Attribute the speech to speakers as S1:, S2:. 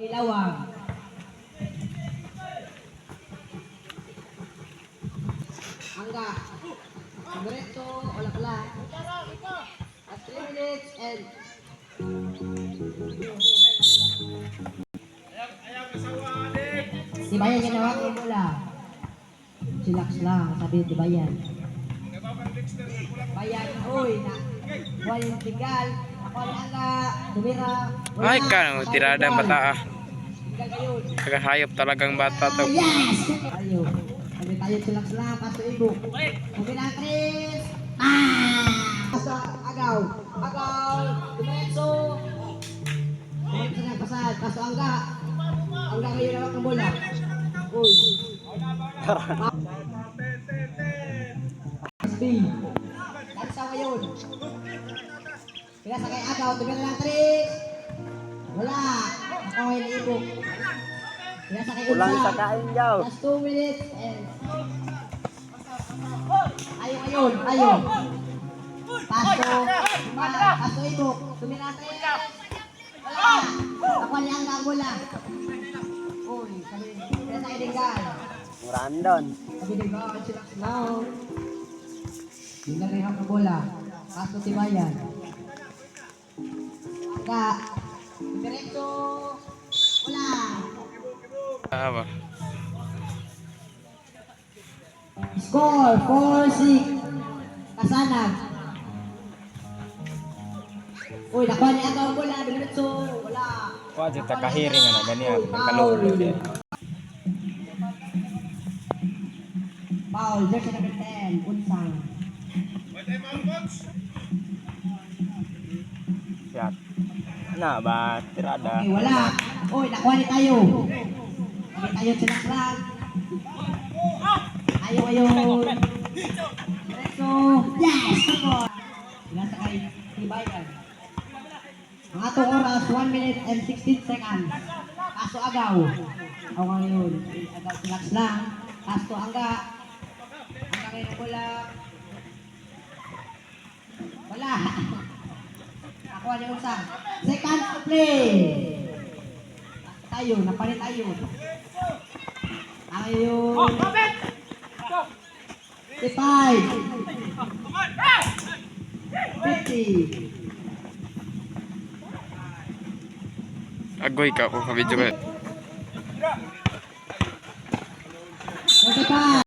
S1: Ilawang. Angga. Diretso, wala. At 3 minutes and Tibayan yan nawag yung bola. Chillax lang, sabi ni Tibayan. Bayan, uy, na. Buwan yung tigal. Ako ang Angga, dumira.
S2: Ay ka, tirada ang bata ah.
S1: Tigal kayo.
S2: Kagahayop talagang bata to.
S1: Yes! Tayo. Sabi tayo chillax lang, paso ibo. Sabi na Chris. Paso agaw. Diretso. Diretso na pasad. Paso Angga. Angga kayo nawag ng bola. Uy. Speed. Lansawa yun. Pila sa kay agaw. Tumira lang Chris. Wala. Nakaway na ibo. Pila sa kay Unsa.
S3: Ulang sa kain yaw.
S1: Last 2 minutes and Ayun. Paso ibo. Tumira Chris. Wala. Ako niya ang bola. Uy, pila sa kay Dinggal.
S3: Randon.
S1: Sabi Dinggal, chillax now. Dinggal rin ang bola. Paso Tibayan. Angga. Diretso. Wala.
S2: Apa?
S1: Score 4-6. Kasanag. Uy, nakuha niya ang bola. Diretso. Wala.
S2: Kuha dyan takahiring na ganyan. Nagkalulo din.
S1: Foul. Jersey number 10. Unsang.
S3: Siap. Nah, ba tirada.
S1: Okay, wala. Uy, nakuha ni tayo. Sabi tayo sinaklag. Ayun. Diretso. Yes! Score. Nasa kay Tibayan. Ang atong oras, 1 minute and 16 seconds. Kaso agaw. O ngayon, agaw silax lang. Kaso Angga. Angga ngayon ang bola. Wala. Nakuha niya Unsang. Second play. Tayo, napalit tayo. Ayun. 55. 50.
S2: Agoy ka kung kabidyo ka.
S1: 45.